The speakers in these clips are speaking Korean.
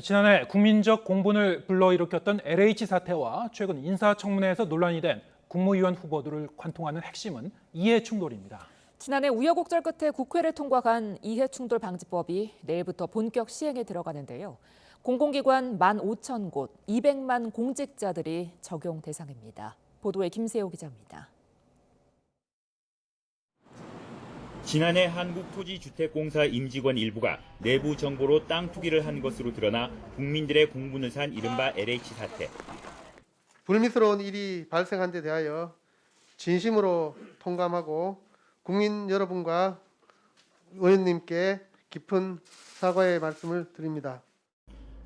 지난해 국민적 공분을 불러일으켰던 LH 사태와 최근 인사청문회에서 논란이 된 국무위원 후보들을 관통하는 핵심은 이해충돌입니다. 지난해 우여곡절 끝에 국회를 통과한 이해충돌방지법이 내일부터 본격 시행에 들어가는데요. 공공기관 15,000곳, 200만 공직자들이 적용 대상입니다. 보도에 김세호 기자입니다. 지난해 한국토지주택공사 임직원 일부가 내부 정보로 땅 투기를 한 것으로 드러나 국민들의 공분을 산 이른바 LH 사태. 불미스러운 일이 발생한 데 대하여 진심으로 통감하고 국민 여러분과 의원님께 깊은 사과의 말씀을 드립니다.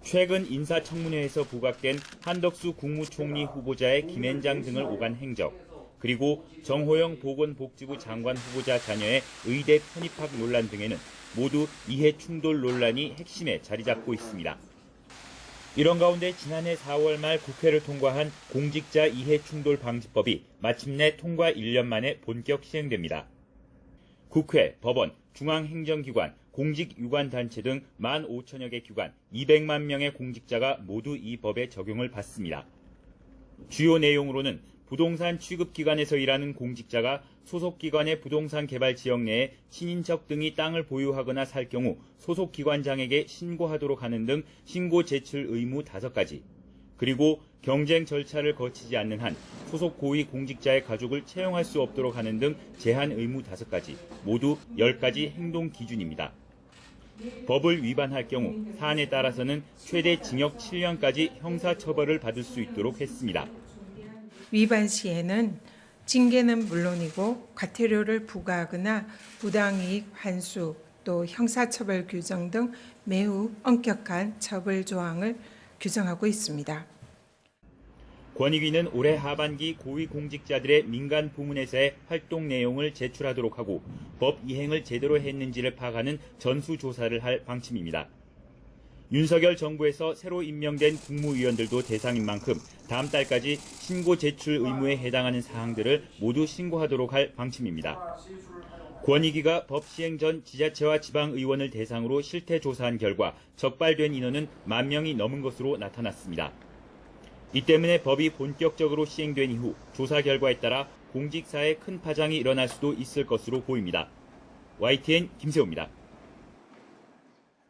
최근 인사청문회에서 부각된 한덕수 국무총리 후보자의 김앤장 등을 오간 행적, 그리고 정호영 보건복지부 장관 후보자 자녀의 의대 편입학 논란 등에는 모두 이해충돌 논란이 핵심에 자리 잡고 있습니다. 이런 가운데 지난해 4월 말 국회를 통과한 공직자 이해충돌 방지법이 마침내 통과 1년 만에 본격 시행됩니다. 국회, 법원, 중앙행정기관, 공직유관단체 등 15,000여 개 기관, 200만 명의 공직자가 모두 이 법의 적용을 받습니다. 주요 내용으로는 부동산 취급기관에서 일하는 공직자가 소속기관의 부동산 개발 지역 내에 친인척 등이 땅을 보유하거나 살 경우 소속기관장에게 신고하도록 하는 등 신고 제출 의무 5가지, 그리고 경쟁 절차를 거치지 않는 한 소속 고위 공직자의 가족을 채용할 수 없도록 하는 등 제한 의무 5가지, 모두 10가지 행동 기준입니다. 법을 위반할 경우 사안에 따라서는 최대 징역 7년까지 형사처벌을 받을 수 있도록 했습니다. 위반 시에는 징계는 물론이고 과태료를 부과하거나 부당이익 환수 또 형사처벌 규정 등 매우 엄격한 처벌 조항을 규정하고 있습니다. 권익위는 올해 하반기 고위공직자들의 민간 부문에서의 활동 내용을 제출하도록 하고 법 이행을 제대로 했는지를 파악하는 전수조사를 할 방침입니다. 윤석열 정부에서 새로 임명된 국무위원들도 대상인 만큼 다음 달까지 신고 제출 의무에 해당하는 사항들을 모두 신고하도록 할 방침입니다. 권익위가 법 시행 전 지자체와 지방의원을 대상으로 실태 조사한 결과 적발된 인원은 10,000명이 넘은 것으로 나타났습니다. 이 때문에 법이 본격적으로 시행된 이후 조사 결과에 따라 공직사에 큰 파장이 일어날 수도 있을 것으로 보입니다. YTN 김세호입니다.